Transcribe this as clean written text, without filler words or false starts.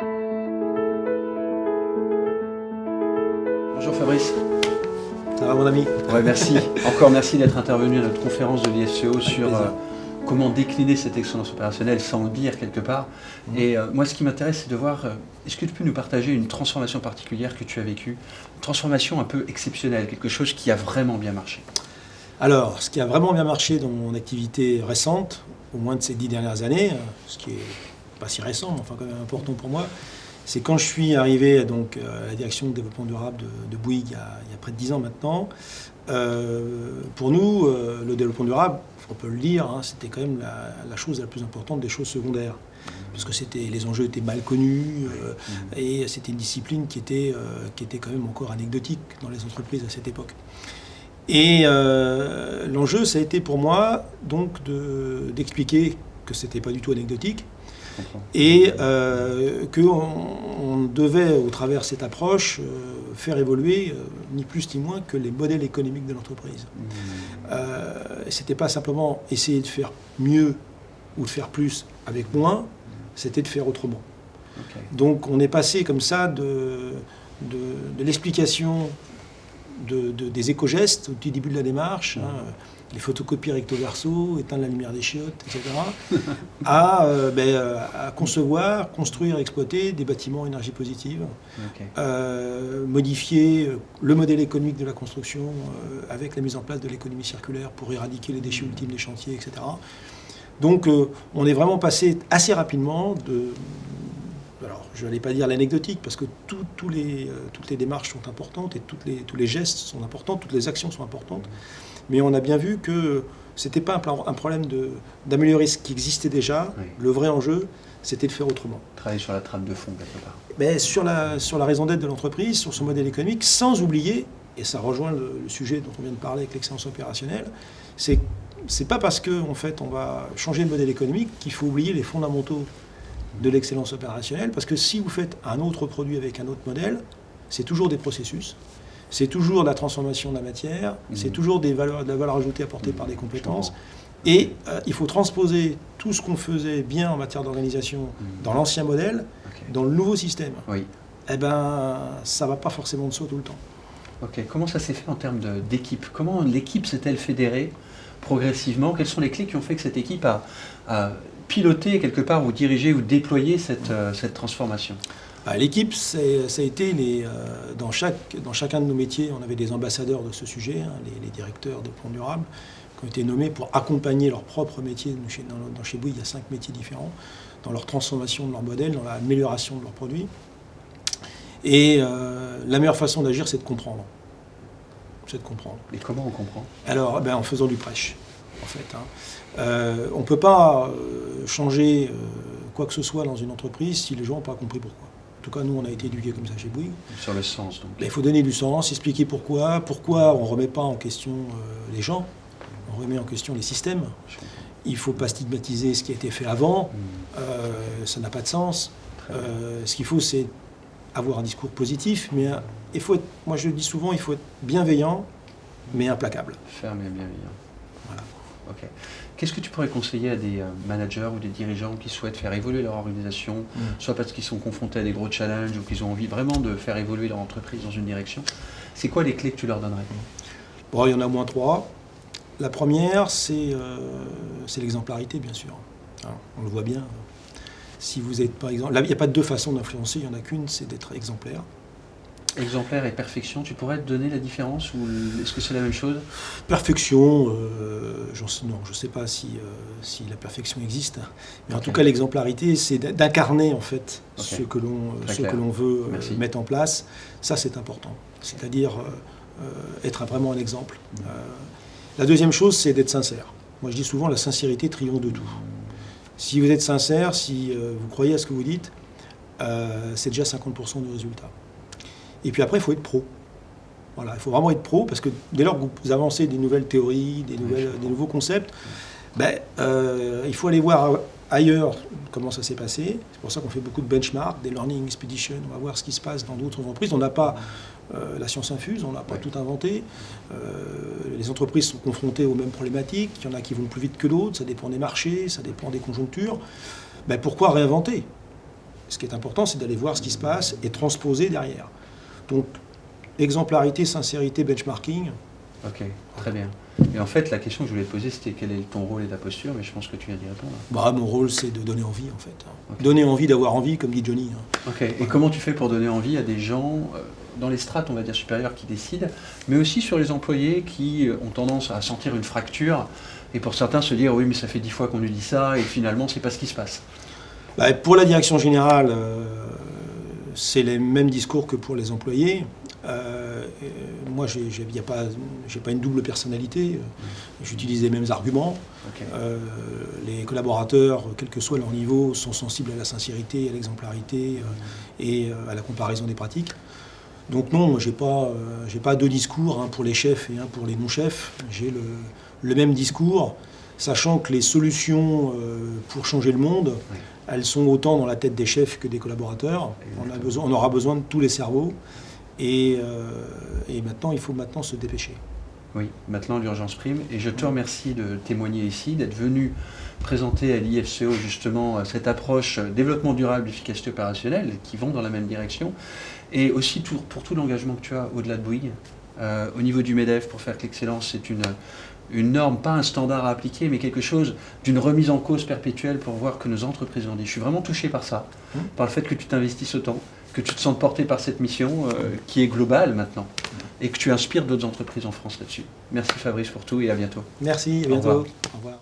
Bonjour Fabrice. Ça va mon ami? Ouais, merci. Encore merci d'être intervenu à notre conférence de l'IFCO sur comment décliner cette excellence opérationnelle sans le dire quelque part. Et moi ce qui m'intéresse c'est de voir, est-ce que tu peux nous partager une transformation particulière que tu as vécue, une transformation un peu exceptionnelle, quelque chose qui a vraiment bien marché? Alors, ce qui a vraiment bien marché dans mon activité récente, au moins de ces 10 dernières années, ce qui est pas si récent, mais enfin quand même important pour moi, c'est quand je suis arrivé donc, à la direction de développement durable de Bouygues il y a près de 10 ans maintenant. Pour nous, le développement durable, on peut le dire, hein, c'était quand même la chose la plus importante des choses secondaires. Parce que les enjeux étaient mal connus et c'était une discipline qui était quand même encore anecdotique dans les entreprises à cette époque. Et l'enjeu, ça a été pour moi donc d'expliquer que ce n'était pas du tout anecdotique et qu'on devait, au travers de cette approche, faire évoluer ni plus ni moins que les modèles économiques de l'entreprise. Ce n'était pas simplement essayer de faire mieux ou de faire plus avec moins, c'était de faire autrement. Okay. Donc on est passé comme ça de l'explication des éco-gestes au tout début de la démarche, les photocopies recto verso, éteindre la lumière des chiottes, etc., à concevoir, construire, exploiter des bâtiments énergie positive, modifier le modèle économique de la construction avec la mise en place de l'économie circulaire pour éradiquer les déchets ultimes des chantiers, etc. Donc on est vraiment passé assez rapidement alors, je n'allais pas dire l'anecdotique, parce que toutes les démarches sont importantes et tous les gestes sont importants, toutes les actions sont importantes. Mais on a bien vu que ce n'était pas un problème d'améliorer ce qui existait déjà. Oui. Le vrai enjeu, c'était de faire autrement. Travailler sur la trame de fond, quelque part. Mais sur la raison d'être de l'entreprise, sur son modèle économique, sans oublier, et ça rejoint le sujet dont on vient de parler avec l'excellence opérationnelle, c'est pas parce qu'en fait, on va changer le modèle économique qu'il faut oublier les fondamentaux de l'excellence opérationnelle, parce que si vous faites un autre produit avec un autre modèle, c'est toujours des processus, c'est toujours de la transformation de la matière, c'est toujours de la valeur ajoutée apportée par des compétences, et il faut transposer tout ce qu'on faisait bien en matière d'organisation dans l'ancien modèle, dans le nouveau système. Oui. Eh ben, ça ne va pas forcément de soi tout le temps. Ok. Comment ça s'est fait en termes d'équipe? Comment l'équipe s'est-elle fédérée progressivement? Quelles sont les clés qui ont fait que cette équipe a piloter quelque part ou diriger ou déployer cette transformation? L'équipe, ça a été dans chacun de nos métiers, on avait des ambassadeurs de ce sujet, hein, les directeurs de plans durables, qui ont été nommés pour accompagner leur propre métier. Chez Bouygues, il y a 5 métiers différents, dans leur transformation de leur modèle, dans l'amélioration de leurs produits. Et la meilleure façon d'agir, c'est de comprendre. Et comment on comprend? Alors, en faisant du prêche, en fait. Hein. On ne peut pas changer quoi que ce soit dans une entreprise si les gens n'ont pas compris pourquoi. En tout cas, nous, on a été éduqués comme ça chez Bouygues. Sur le sens, donc. Il faut donner du sens, expliquer pourquoi on ne remet pas en question les gens, on remet en question les systèmes. Il ne faut pas stigmatiser ce qui a été fait avant, ça n'a pas de sens. Ce qu'il faut, c'est avoir un discours positif, mais moi je le dis souvent, il faut être bienveillant, mais implacable. Ferme et bienveillant. Voilà. Ok. Qu'est-ce que tu pourrais conseiller à des managers ou des dirigeants qui souhaitent faire évoluer leur organisation, soit parce qu'ils sont confrontés à des gros challenges ou qu'ils ont envie vraiment de faire évoluer leur entreprise dans une direction? C'est quoi les clés que tu leur donnerais? Bon, il y en a au moins 3. La première, c'est l'exemplarité, bien sûr. Alors, on le voit bien. Si vous êtes, par exemple, là, il n'y a pas 2 façons d'influencer, il n'y en a qu'une, c'est d'être exemplaire. Exemplaire et perfection, tu pourrais te donner la différence ou est-ce que c'est la même chose? Perfection, non, je ne sais pas si la perfection existe, mais en tout cas l'exemplarité, c'est d'incarner en fait ce que l'on veut mettre en place. Ça, c'est important, c'est-à-dire être vraiment un exemple. La deuxième chose, c'est d'être sincère. Moi, je dis souvent, la sincérité triomphe de tout. Si vous êtes sincère, si vous croyez à ce que vous dites, c'est déjà 50% du résultat. Et puis après, il faut être pro. Voilà, il faut vraiment être pro, parce que dès lors que vous avancez des nouvelles théories, des nouveaux concepts, il faut aller voir ailleurs comment ça s'est passé. C'est pour ça qu'on fait beaucoup de benchmarks, des learning expeditions. On va voir ce qui se passe dans d'autres entreprises. On n'a pas la science infuse, on n'a pas tout inventé. Les entreprises sont confrontées aux mêmes problématiques. Il y en a qui vont plus vite que d'autres. Ça dépend des marchés, ça dépend des conjonctures. Pourquoi réinventer? Ce qui est important, c'est d'aller voir ce qui se passe et transposer derrière. Donc, exemplarité, sincérité, benchmarking. Ok, très bien. Et en fait, la question que je voulais te poser, c'était quel est ton rôle et ta posture, mais je pense que tu viens d'y répondre. Bah, mon rôle, c'est de donner envie, en fait. Okay. Donner envie d'avoir envie, comme dit Johnny. Ok, et comment tu fais pour donner envie à des gens dans les strates, on va dire, supérieures qui décident, mais aussi sur les employés qui ont tendance à sentir une fracture, et pour certains se dire, oui, mais ça fait 10 fois qu'on lui dit ça, et finalement, c'est pas ce qui se passe. Bah, pour la direction générale, c'est les mêmes discours que pour les employés. Moi, j'ai pas une double personnalité. J'utilise les mêmes arguments. Okay. Les collaborateurs, quel que soit leur niveau, sont sensibles à la sincérité, à l'exemplarité et à la comparaison des pratiques. Donc non, j'ai pas deux discours, un pour les chefs et un pour les non-chefs. J'ai le même discours, sachant que les solutions pour changer le monde, elles sont autant dans la tête des chefs que des collaborateurs. On aura besoin de tous les cerveaux. Et maintenant, il faut se dépêcher. Oui, maintenant l'urgence prime. Et je te remercie de témoigner ici, d'être venu présenter à l'IFCO justement cette approche développement durable, efficacité opérationnelle, qui vont dans la même direction. Et aussi pour tout l'engagement que tu as au-delà de Bouygues, au niveau du MEDEF, pour faire que l'excellence, c'est une norme, pas un standard à appliquer, mais quelque chose d'une remise en cause perpétuelle pour voir que nos entreprises ont dit. Je suis vraiment touché par ça, par le fait que tu t'investisses autant, que tu te sens porté par cette mission qui est globale maintenant et que tu inspires d'autres entreprises en France là-dessus. Merci Fabrice pour tout et à bientôt. Merci, à bientôt. Au revoir.